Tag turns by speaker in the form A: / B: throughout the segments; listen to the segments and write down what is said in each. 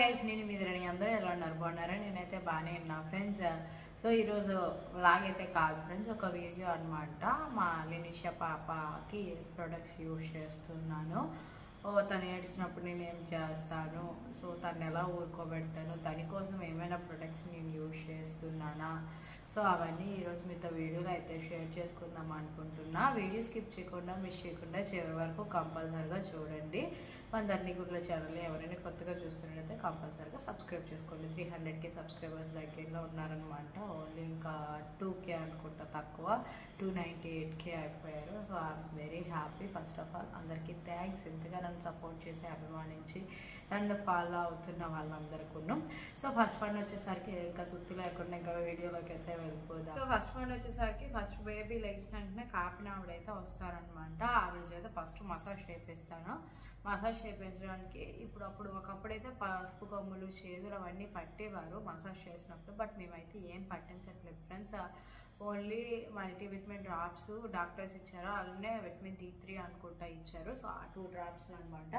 A: Guys, నేను మీదరని అందరూ ఎలా ఉన్నారు? బాగున్నారా? నేనైతే బాగానే ఉన్నా ఫ్రెండ్స్. సో ఈరోజు వ్లాగ్ అయితే కాదు ఫ్రెండ్స్, ఒక వీడియో అనమాట. మా లినిషా పాపకి ప్రొడక్ట్స్ యూజ్ చేస్తున్నాను. తను ఏడ్చినప్పుడు నేను ఏం చేస్తాను, సో తను ఎలా ఊరుకోబెడతాను, దానికోసం ఏమైనా ప్రొడక్ట్స్ నేను యూజ్ చేస్తున్నానా, సో అవన్నీ ఈరోజు మీతో వీడియోలో అయితే షేర్ చేసుకుందాం అనుకుంటున్నా. వీడియో స్కిప్ చేయకుండా, మిస్ చేయకుండా చివరి వరకు కంపల్సరీగా చూడండి. మన ధర్నిగుడ్ల ఛానల్ ఎవరైనా కొత్తగా చూస్తున్నట్లయితే కంపల్సరీగా సబ్స్క్రైబ్ చేసుకోండి. 300K సబ్స్క్రైబర్స్ దగ్గరలో ఉన్నారనమాట. ఓన్లీ ఇంకా 2K అనుకుంటా, తక్కువ 298K అయిపోయారు. So I'm very happy. First of all అందరికీ థ్యాంక్స్, ఇంతగా నన్ను సపోర్ట్ చేసి అభిమానించి నన్ను ఫాలో అవుతున్న వాళ్ళందరికీ. సో ఫస్ట్ వన్ వచ్చేసరికి ఇంకా సుత్తి లేకుండా ఇంకా వీడియోలోకి అయితే వెళ్ళిపోదాం. సో ఫస్ట్ వన్ వచ్చేసరికి ఫస్ట్ బేబీ లెగ్స్ వెంటనే కాపిన ఆవిడైతే వస్తారనమాట. ఆవిడ చేత ఫస్ట్ మసాజ్ చేపిస్తాను. మసాజ్ చేయించడానికి అప్పుడు ఒకప్పుడైతే పసుపు కొమ్ములు, చేదులు అవన్నీ పట్టేవారు మసాజ్ చేసినప్పుడు. బట్ మేమైతే ఏం పట్టించట్లేదు friends. Only multivitamin drops doctors ఇచ్చారు, అలానే విటమిన్ D3 అనుకుంటా ఇచ్చారు. సో ఆ 2 డ్రాప్స్ అనమాట.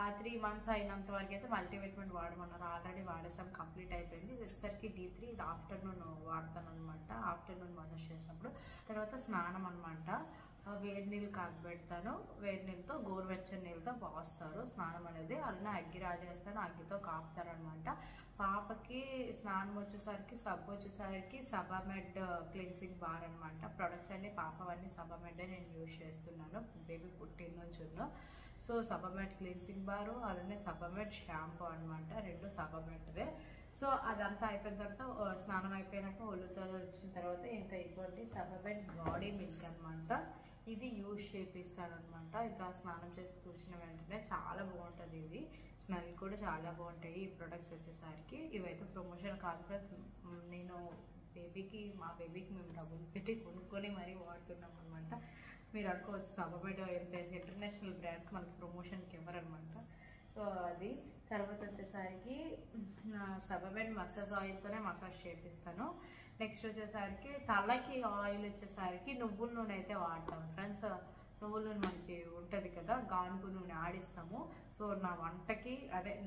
A: ఆ 3 months అయినంత వరకు అయితే మల్టీవిటమిన్ వాడమన్నారు. ఆల్రెడీ వాడేసాం, కంప్లీట్ అయిపోయింది. వచ్చేసరికి D3 ఇది ఆఫ్టర్నూన్ వాడతాను అనమాట. ఆఫ్టర్నూన్ మసాజ్ చేసినప్పుడు. తర్వాత స్నానం అనమాట. వేడి నీళ్ళు కాగబెడతాను, వేడి నీళ్ళతో గోరువెచ్చని నీళ్ళతో పోస్తారు స్నానం అనేది. అలానే అగ్గి రాజేస్తాను, అగ్గితో కాపుతారు అనమాట. పాపకి స్నానం వచ్చేసరికి సబ్బు వచ్చేసరికి సబామెడ్ క్లిన్సింగ్ బార్ అనమాట. ప్రొడక్ట్స్ అన్ని పాపవన్నీ సబామెడ్ నేను యూజ్ చేస్తున్నాను బేబీ పుట్టిన నుంచి. సో సబామెడ్ క్లిన్సింగ్ బారు, అలానే సబామెడ్ షాంపూ అనమాట. రెండు సబామెడ్వే. సో అదంతా అయిపోయిన తర్వాత స్నానం అయిపోయినాక ఒళ్ళుతో వచ్చిన తర్వాత ఇంకా ఇటువంటి సబామెడ్ బాడీ మిల్క్ అనమాట. ఇది యూజ్ చేపిస్తాను అనమాట. ఇంకా స్నానం చేసి కూర్చున్న వెంటనే చాలా బాగుంటుంది. ఇది స్మెల్ కూడా చాలా బాగుంటాయి ఈ ప్రొడక్ట్స్ వచ్చేసరికి. ఇవైతే ప్రమోషన్ కాదు ఫ్రెండ్స్, నేను మా బేబీకి మేము డబ్బులు పెట్టి కొనుక్కొని మరీ వాడుతున్నాం అనమాట. మీరు అనుకోవచ్చు సబామెడ్ ఇంటర్నేషనల్ బ్రాండ్స్ మనకి ప్రమోషన్కి ఇవ్వరనమాట. సో అది తర్వాత వచ్చేసరికి సబామెడ్ మసాజ్ ఆయిల్తోనే మసాజ్ చేపిస్తాను. నెక్స్ట్ వచ్చేసరికి తలకి ఆయిల్ వచ్చేసరికి నువ్వుల నూనె అయితే వాడతాం ఫ్రెండ్స్. నువ్వుల నూనె మనకి ఉంటుంది కదా, గానుగు నూనె ఆడిస్తాము. సో నా వంటకి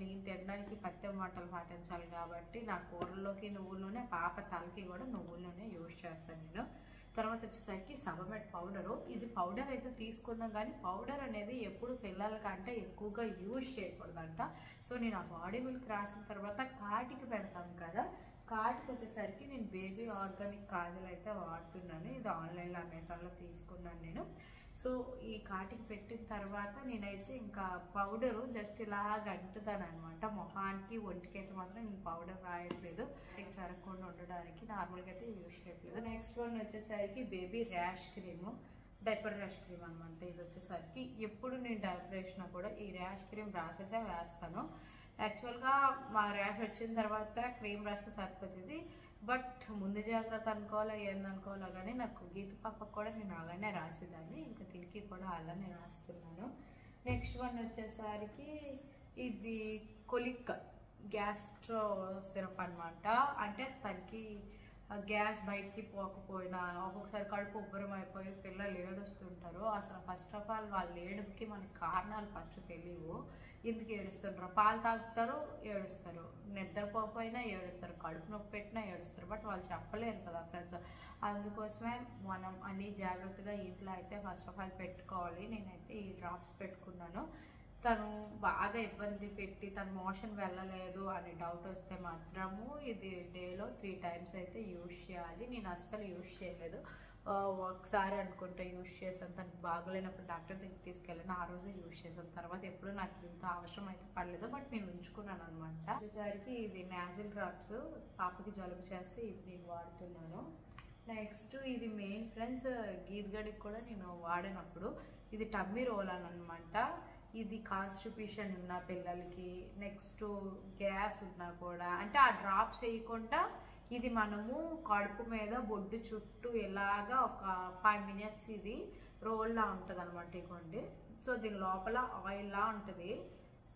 A: నేను తినడానికి పత్యం వంటలు పాటించాలి కాబట్టి నా కూరల్లోకి నువ్వుల నూనె, పాప తలకి కూడా నువ్వుల నూనె యూజ్ చేస్తాను నేను. తర్వాత వచ్చేసరికి సబామెడ్ పౌడరు. ఇది పౌడర్ అయితే తీసుకున్నాం, కానీ పౌడర్ అనేది ఎప్పుడు పిల్లలకంటే ఎక్కువగా యూజ్ చేయకూడదంట. సో నేను ఆ బాడీ మిల్క్ రాసిన తర్వాత కాటికి పెడతాం కదా, కాటికి వచ్చేసరికి నేను బేబీ ఆర్గానిక్ కాజల్ అయితే వాడుతున్నాను. ఇది ఆన్లైన్లో అమెజాన్లో తీసుకున్నాను నేను. సో ఈ కాటికి పెట్టిన తర్వాత నేనైతే ఇంకా పౌడరు జస్ట్ ఇలా గంటుతాను అనమాట. మొహానికి ఒంటికి అయితే మాత్రం నేను పౌడర్ రాయట్లేదు, జరగకుండా ఉండడానికి నార్మల్గా అయితే యూజ్ చేయట్లేదు. నెక్స్ట్ వన్ వచ్చేసరికి baby rash cream, diaper rash cream అనమాట. ఇది వచ్చేసరికి ఎప్పుడు నేను డైపర్ వేసినా కూడా ఈ ర్యాష్ క్రీమ్ రాసేసే వేస్తాను. యాక్చువల్గా మా ర్యాష్ వచ్చిన తర్వాత క్రీమ్ రాస్తే సరిపోతుంది, బట్ ముందు జాగ్రత్త అనుకోవాలా ఏందనుకోవాలా కానీ నాకు గీత పాపకు కూడా నేను అలానే రాసేదాన్ని. ఇంకా దీనికి కూడా అలానే రాస్తున్నాను. నెక్స్ట్ వన్ వచ్చేసరికి ఇది కొలిక్ గ్యాస్ట్రో సిరప్ అనమాట. అంటే తనకి గ్యాస్ బయటికి పోకపోయినా ఒక్కొక్కసారి కడుపు ఉబ్బరం అయిపోయి పిల్లలు ఏడుస్తుంటారు. అసలు ఫస్ట్ ఆఫ్ ఆల్ వాళ్ళ ఏడుపుకి మనకి కారణాలు ఫస్ట్ తెలియవు. ఎందుకు ఏడుస్తుంటారు? పాలు తాగుతారు, ఏడుస్తారు, నిద్రపోకపోయినా ఏడుస్తారు, కడుపు నొప్పి పెట్టినా ఏడుస్తారు, బట్ వాళ్ళు చెప్పలేరు కదా ఫ్రెండ్స్. అందుకోసమే మనం అన్ని జాగ్రత్తగా ఇంట్లో అయితే ఫస్ట్ ఆఫ్ ఆల్ పెట్టుకోవాలి. నేనైతే ఈ డ్రాప్స్ పెట్టుకున్నాను. తను బాగా ఇబ్బంది పెట్టి తను మోషన్ వెళ్ళలేదు అని డౌట్ వస్తే మాత్రము ఇది డేలో 3 times అయితే యూజ్ చేయాలి. నేను అస్సలు యూజ్ చేయలేదు, ఒకసారి అనుకుంటే యూజ్ చేశాను. తనకు బాగోలేనప్పుడు డాక్టర్ దగ్గరికి తీసుకెళ్ళాను, ఆ రోజే యూజ్ చేశాను. తర్వాత ఎప్పుడు నాకు ఇంత అవసరం అయితే పడలేదు, బట్ నేను ఉంచుకున్నాను అనమాట. వచ్చేసరికి ఇది నాజిల్ డ్రాప్స్, పాపకి జలుబు చేస్తే ఇది నేను వాడుతున్నాను. నెక్స్ట్ ఇది మెయిన్ ఫ్రెండ్స్, గీతగడికి కూడా నేను వాడినప్పుడు ఇది టమ్మీ రోల్ అనమాట. ఇది కాన్స్టిపేషన్ ఉన్న పిల్లలకి, నెక్స్ట్ గ్యాస్ ఉన్నా కూడా, అంటే ఆ డ్రాప్స్ వేయకుండా ఇది మనము కడుపు మీద బొడ్డు చుట్టూ ఇలాగా ఒక 5 minutes ఇది రోల్లా ఉంటుంది అనమాట. ఇవ్వండి. సో దీని లోపల ఆయిల్లా ఉంటుంది.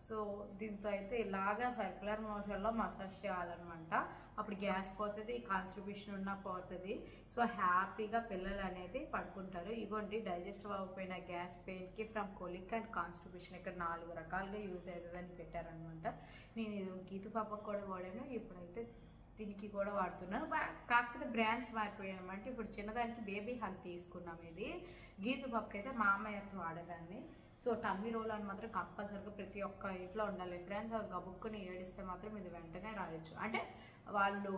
A: సో దీంతో అయితే ఇలాగా సర్క్యులర్ మోషన్లో మసాజ్ చేయాలన్నమాట. అప్పుడు గ్యాస్ పోతుంది, కాన్స్టిపేషన్ ఉన్నా పోతుంది. సో హ్యాపీగా పిల్లలు అనేది పడుకుంటారు. ఇగోండి డైజెస్టివ్ అవ్వకపోయిన గ్యాస్ పెయిన్కి ఫ్రమ్ కోలిక్ అండ్ కాన్స్టిపేషన్ ఇక్కడ 4 రకాలుగా యూజ్ అవుతుందని పెట్టారనమాట. నేను ఇది గీతు పాపకు కూడా వాడాను, ఇప్పుడైతే దీనికి కూడా వాడుతున్నాను. కాకపోతే బ్రాండ్స్ మారిపోయాయి అనమాట. ఇప్పుడు చిన్నదానికి బేబీ హగ్ తీసుకున్నాం. ఇది గీతు పాపకి అయితే మా అమ్మాయి వాడేదాన్ని. సో టమ్మీ రోల్ అని మాత్రం కంపల్సరీగా ప్రతి ఒక్క ఇంట్లో ఉండాలి ఫ్రెండ్స్. గబుక్కుని ఏడిస్తే మాత్రం ఇది వెంటనే రాయొచ్చు. అంటే వాళ్ళు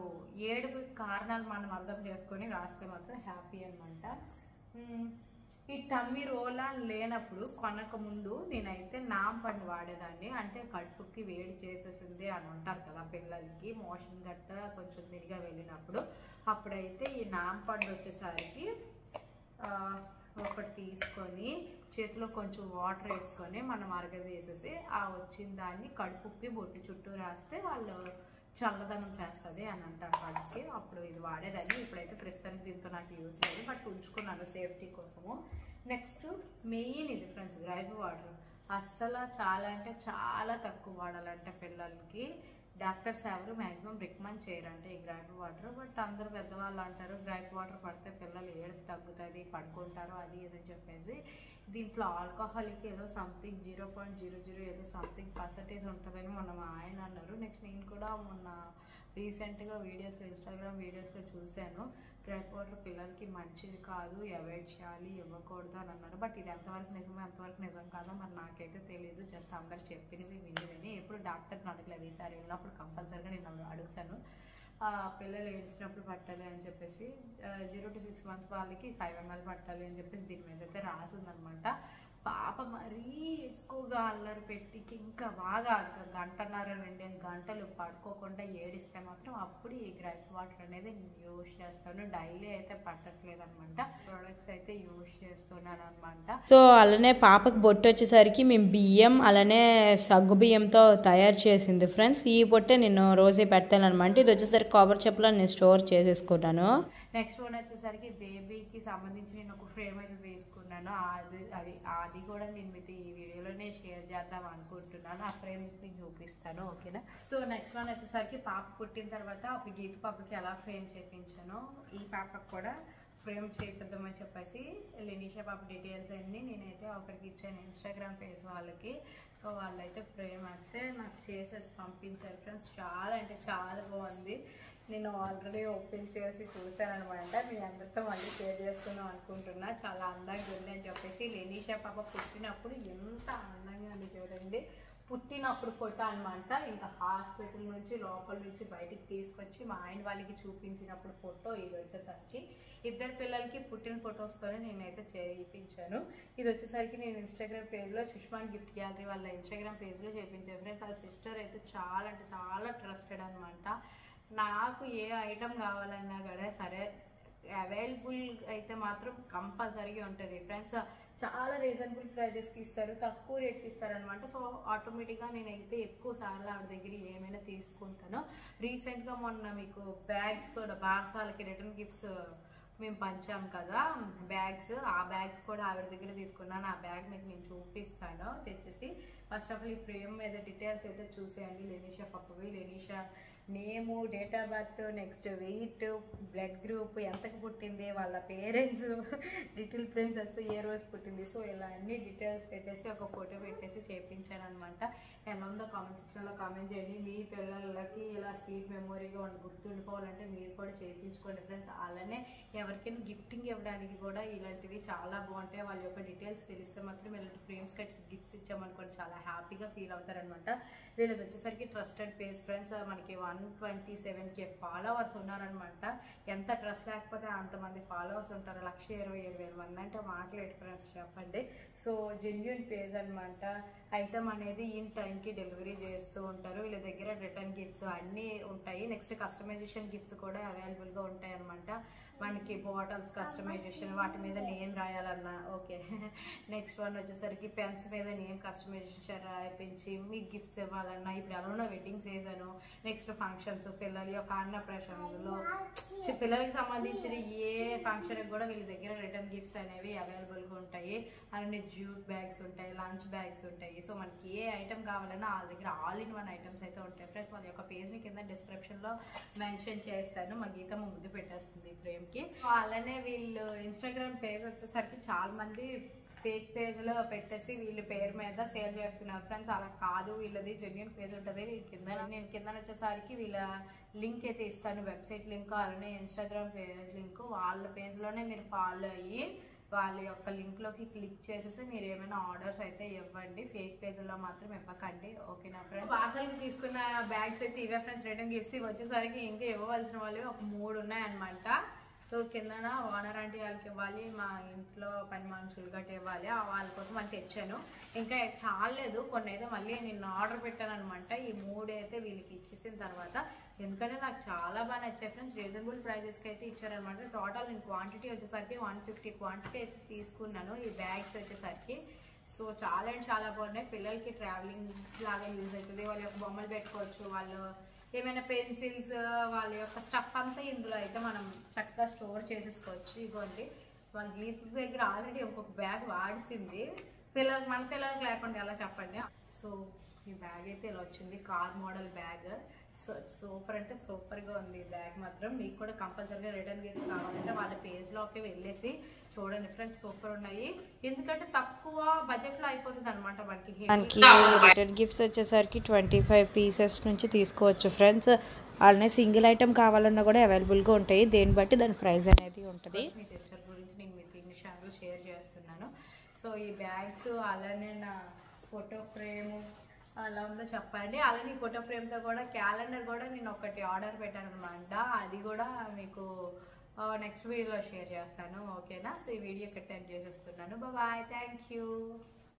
A: ఏడుపు కారణాలు మనం అర్థం చేసుకొని రాస్తే మాత్రం హ్యాపీ అనమాట. ఈ టమ్మీ రోల్ లేనప్పుడు కొనక ముందు నేనైతే నాంపండు వాడేదాన్ని. అంటే కడుపుకి వేడి చేసేసింది అని ఉంటారు కదా పిల్లలకి, మోషన్ గట్ట కొంచెం తిరిగా వెళ్ళినప్పుడు. అప్పుడైతే ఈ నాంపండు వచ్చేసరికి ఒకటి తీసుకొని చేతిలో కొంచెం వాటర్ వేసుకొని మనం అరగదీసేసి ఆ వచ్చిన దాన్ని కడుపుకి బొట్టు చుట్టూ రాస్తే వాళ్ళు చల్లదనం చేస్తుంది అని అంటారు కడుపుకి. అప్పుడు ఇది వాడేదాన్ని. ఇప్పుడైతే ప్రస్తుతానికి దీంతో నాకు యూజ్ లేదు, బట్ ఉంచుకున్నాను సేఫ్టీ కోసము. నెక్స్ట్ మెయిన్ ఇది ఫ్రెండ్స్, గ్రైప్ వాటర్. అస్సలు చాలా అంటే చాలా తక్కువ వాడాలంటే పిల్లలకి. డాక్టర్స్ ఎవరు మ్యాక్సిమం రికమెండ్ చేయరంటే ఈ గ్రైప్ వాటర్. బట్ అందరూ పెద్దవాళ్ళు అంటారు గ్రైప్ వాటర్ పడితే పిల్లలు ఏడుపు తగ్గుతుంది, పడుకుంటారు, అది ఏదని చెప్పేసి. దీంట్లో ఆల్కహాల్కి ఏదో సంథింగ్ 0.00 ఏదో సంథింగ్ పర్సెంటేజ్ ఉంటుందని మనం ఆయన అన్నారు. నెక్స్ట్ నేను కూడా మొన్న రీసెంట్గా వీడియోస్లో, ఇన్స్టాగ్రామ్ వీడియోస్లో చూశాను. గ్రైప్ వాటర్ పిల్లలకి మంచిది కాదు, అవాయిడ్ చేయాలి, ఇవ్వకూడదు అని అన్నారు. బట్ ఇది ఎంతవరకు నిజమో ఎంతవరకు నిజం కాదో మరి నాకైతే తెలియదు. జస్ట్ అందరు చెప్పినవి వినివని. ఎప్పుడు డాక్టర్ని అడగలేదు. ఈసారి వెళ్ళినప్పుడు కంపల్సరీగా నేను అడుగుతాను. పిల్లలు ఏడ్చినప్పుడు పట్టాలి అని చెప్పేసి 0 to 6 months వాళ్ళకి 5 ml పట్టాలి అని చెప్పేసి దీని మీద అయితే రాసిందనమాట. పాప మరీ ఎక్కువగా అల్లరి పెట్టి ఇంకా బాగా 1.5-2 గంటలు పడుకోకుండా ఏడిస్తే మాత్రం అప్పుడు ఈ గ్రైప్ వాటర్ అనేది యూజ్ చేస్తాను. డైలీ అయితే పట్టట్లేదు అనమాట. ప్రొడక్ట్స్ అయితే యూజ్ చేస్తున్నాను అనమాట.
B: సో అలానే పాపకు బొట్టు వచ్చేసరికి మేము బియ్యం అలానే సగ్గు బియ్యంతో తయారు చేసింది ఫ్రెండ్స్. ఈ బొట్టే నేను రోజే పెడతాను అనమాట. ఇది వచ్చేసరికి కొబ్బరి చెప్పులో నేను స్టోర్ చేసేసుకున్నాను.
A: నెక్స్ట్ వన్ వచ్చేసరికి బేబీకి సంబంధించి నేను ఒక ఫ్రేమ్ అయితే తీసుకున్నాను. అది కూడా నేను మీతో ఈ వీడియోలోనే షేర్ చేద్దాం అనుకుంటున్నాను. ఆ ఫ్రేమ్ మీకు చూపిస్తాను, ఓకేనా. సో నెక్స్ట్ వన్ వచ్చేసరికి పాప పుట్టిన తర్వాత అప్పుడు గీత పాపకి ఎలా ఫ్రేమ్ చేయించానో ఈ పాపకు కూడా ఫ్రేమ్ చేపిద్దామని చెప్పేసి లెనిషా పాప డీటెయిల్స్ అన్నీ నేనైతే ఒకరికి ఇచ్చాను ఇన్స్టాగ్రామ్ పేజ్ వాళ్ళకి. సో వాళ్ళైతే ఫ్రేమ్ అయితే నాకు చేసేసి పంపించారు ఫ్రెండ్స్. చాలా అంటే చాలా బాగుంది. నేను ఆల్రెడీ ఓపెన్ చేసి చూసాను అనమాట. మీ అందరితో మళ్ళీ షేర్ చేసుకుందాం అనుకుంటున్నా. చాలా అందంగా ఉంది అని చెప్పేసి. లెనిషా పాప పుట్టినప్పుడు ఎంత అందంగా ఉంది చూడండి. పుట్టినప్పుడు ఫోటో అనమాట. ఇంకా హాస్పిటల్ నుంచి లోపల నుంచి బయటికి తీసుకొచ్చి మా ఆయన వాళ్ళకి చూపించినప్పుడు ఫోటో. ఇది వచ్చేసరికి ఇద్దరు పిల్లలకి పుట్టిన ఫొటోస్తోనే నేనైతే చేయించాను. ఇది వచ్చేసరికి నేను ఇన్స్టాగ్రామ్ పేజ్లో సుష్మాన్ గిఫ్ట్ గ్యాలరీ వాళ్ళ ఇన్స్టాగ్రామ్ పేజ్లో చేయించాను ఫ్రెండ్స్. ఆ సిస్టర్ అయితే చాలా అంటే చాలా ట్రస్టెడ్ అనమాట. నాకు ఏ ఐటమ్ కావాలన్నా కూడా సరే అవైలబుల్ అయితే మాత్రం కంపల్సరీగా ఉంటుంది ఫ్రెండ్స్. చాలా రీజనబుల్ ప్రైజెస్కి ఇస్తారు, తక్కువ రేట్కి ఇస్తారనమాట. సో ఆటోమేటిక్గా నేనైతే ఎక్కువ సార్లు ఆవిడ దగ్గర ఏమైనా తీసుకుంటాను. రీసెంట్గా మొన్న మీకు బ్యాగ్స్ కూడా బాసాలకి రిటర్న్ గిఫ్ట్స్ మేము పంచాం కదా బ్యాగ్స్, ఆ బ్యాగ్స్ కూడా ఆవిడ దగ్గర తీసుకున్నాను. ఆ బ్యాగ్ మీకు నేను చూపిస్తాను తెచ్చేసి. ఫస్ట్ ఆఫ్ ఆల్ ఈ ఫ్రేమ్ మీద డీటెయిల్స్ అయితే చూసేయండి. లెనిషా పప్పవి, Lenisha name, date of birth, next weight, blood group, ఎంతకు పుట్టింది, వాళ్ళ పేరెంట్స్, లిటిల్ ప్రిన్సెస్ ఏ రోజు పుట్టింది. సో ఇలా అన్ని డీటెయిల్స్ పెట్టేసి ఒక ఫోటో పెట్టేసి చేయించాను అనమాట. ఎలా ఉందో కామెంట్ సెక్షన్లో కామెంట్ చేయండి. మీ పిల్లలకి ఇలా స్వీట్ మెమొరీగా గుర్తుండిపోవాలంటే మీరు కూడా చేయించుకోండి ఫ్రెండ్స్. అలానే ఎవరికైనా గిఫ్టింగ్ ఇవ్వడానికి కూడా ఇలాంటివి చాలా బాగుంటాయి. వాళ్ళ యొక్క డీటెయిల్స్ తెలిస్తే మాత్రం ఇలాంటి ఫ్రేమ్స్ కట్స్ గిఫ్ట్స్ ఇచ్చామనుకోండి చాలా హ్యాపీగా ఫీల్ అవుతారనమాట. వీళ్ళది వచ్చేసరికి ట్రస్టెడ్ పేజ్ ఫ్రెండ్స్. మనకి 127K ఫాలోవర్స్ ఉన్నారనమాట. ఎంత ట్రస్ట్ లేకపోతే అంతమంది ఫాలోవర్స్ ఉంటారు. 127,000 మంది అంటే మాట్లాడే ఫ్రెండ్స్ చెప్పండి. సో జెన్యూన్ పేజ్ అనమాట. ఐటమ్ అనేది ఇన్ టైంకి డెలివరీ చేస్తూ ఉంటారు. వీళ్ళ దగ్గర రిటర్న్ గిఫ్ట్స్ అన్నీ ఉంటాయి. నెక్స్ట్ కస్టమైజేషన్ గిఫ్ట్స్ కూడా అవైలబుల్గా ఉంటాయి అనమాట. మనకి బాటిల్స్ కస్టమైజేషన్, వాటి మీద నేమ్ రాయాలన్నా ఓకే. నెక్స్ట్ వన్ వచ్చేసరికి పెన్స్ మీద నేమ్ కస్టమైజేషన్ రాయించి మీకు గిఫ్ట్స్ ఇవ్వాలన్నా, ఇప్పుడు ఎలా ఉన్న వెడ్డింగ్ సీజన్, నెక్స్ట్ ఫంక్షన్స్, పిల్లల యొక్క అన్నప్రాసనలో పిల్లలకి సంబంధించిన ఏ ఫంక్షన్కి కూడా వీళ్ళ దగ్గర రిటర్న్ గిఫ్ట్స్ అనేవి అవైలబుల్గా ఉంటాయి. అలానే జ్యూట్ బ్యాగ్స్ ఉంటాయి, లంచ్ బ్యాగ్స్ ఉంటాయి. సో మనకి ఏ ఐటమ్ కావాలన్నా వాళ్ళ దగ్గర ఆల్ ఇన్ వన్ ఐటమ్స్ అయితే ఉంటాయి ఫ్రెండ్స్. వాళ్ళ యొక్క పేజ్ని కింద డిస్క్రిప్షన్లో మెన్షన్ చేస్తాను. మా గీత ముందు పెట్టేస్తుంది ఫ్రేమ్కి. అలానే వీళ్ళు ఇన్స్టాగ్రామ్ పేజ్ వచ్చేసరికి చాలా మంది ఫేక్ పేజ్లో పెట్టేసి వీళ్ళ పేరు మీద సేల్ చేస్తున్నారు ఫ్రెండ్స్. అలా కాదు, వీళ్ళది జెన్యూన్ పేజ్ ఉంటుంది. నేను కింద వచ్చేసరికి వీళ్ళ లింక్ అయితే ఇస్తాను, వెబ్సైట్ లింక్, అలానే ఇన్స్టాగ్రామ్ పేజ్ లింక్. వాళ్ళ పేజ్లోనే మీరు ఫాలో అయ్యి వాళ్ళ యొక్క లింక్లోకి క్లిక్ చేసేసి మీరు ఏమైనా ఆర్డర్స్ అయితే ఇవ్వండి. ఫేక్ పేజ్లో మాత్రం ఇవ్వకండి, ఓకేనా ఫ్రెండ్స్. పార్సల్కి తీసుకున్న బ్యాగ్స్ అయితే ఇవే ఫ్రెండ్స్. రిటర్న్ గిఫ్ట్స్ వచ్చేసరికి ఇంకా ఇవ్వవలసిన వాళ్ళు ఒక 3 ఉన్నాయన్నమాట. సో కిందన ఓనర్ అంటే వాళ్ళకి ఇవ్వాలి, మా ఇంట్లో పని మనుషులు గట్రా ఇవ్వాలి, వాళ్ళ కోసం అని తెచ్చాను. ఇంకా చాలేదు, కొన్ని అయితే మళ్ళీ నేను ఆర్డర్ పెట్టాను అనమాట. ఈ 3 అయితే వీళ్ళకి ఇచ్చేసిన తర్వాత, ఎందుకంటే నాకు చాలా బాగా నచ్చాయి ఫ్రెండ్స్. రీజనబుల్ ప్రైజెస్కి అయితే ఇచ్చారనమాట. టోటల్ నేను క్వాంటిటీ వచ్చేసరికి 150 క్వాంటిటీ అయితే తీసుకున్నాను ఈ బ్యాగ్స్ వచ్చేసరికి. సో చాలా అంటే చాలా బాగున్నాయి. పిల్లలకి ట్రావెలింగ్ లాగా యూజ్ అవుతుంది. వాళ్ళ యొక్క బొమ్మలు పెట్టుకోవచ్చు, వాళ్ళు ఏమైనా పెన్సిల్స్, వాళ్ళ యొక్క స్టఫ్ అంతా ఇందులో అయితే మనం చక్కగా స్టోర్ చేసేసుకోవచ్చు. ఇగోండి వాళ్ళ గీత దగ్గర ఆల్రెడీ ఇంకొక బ్యాగ్ వాడిసింది. మన పిల్లలకి లేకుండా ఎలా చెప్పండి. సో ఈ బ్యాగ్ అయితే ఇలా వచ్చింది, car model bag. So super అంటే సూపర్గా ఉంది ఈ బ్యాగ్ మాత్రం. మీకు కూడా కంపల్సరీగా రిటర్న్ గిఫ్ట్ కావాలంటే వాళ్ళ పేజ్లోకి వెళ్ళేసి చూడండి ఫ్రెండ్స్, సూపర్ ఉన్నాయి. ఎందుకంటే తక్కువ బడ్జెట్లో అయిపోతుంది అనమాట మనకి.
B: రిటర్న్ గిఫ్ట్స్ వచ్చేసరికి 25 పీసెస్ నుంచి తీసుకోవచ్చు ఫ్రెండ్స్. అలానే సింగిల్ ఐటమ్ కావాలన్నా కూడా అవైలబుల్గా ఉంటాయి. దేన్ని బట్టి దాని ప్రైస్ అనేది ఉంటుంది.
A: మీ సిస్టర్ గురించి నేను మీతో ఈ విషయాలు షేర్ చేస్తున్నాను. సో ఈ బ్యాగ్స్ అలానే నా ఫోటో ఫ్రేము అలా ఉందో చెప్పండి. అలానే ఈ ఫోటో ఫ్రేమ్తో కూడా క్యాలెండర్ కూడా నేను ఒకటి ఆర్డర్ పెట్టాను అనమాట. అది కూడా మీకు నెక్స్ట్ వీడియోలో షేర్ చేస్తాను, ఓకేనా. సో ఈ వీడియో కట్ చేసేస్తున్నాను. Bye, thank you.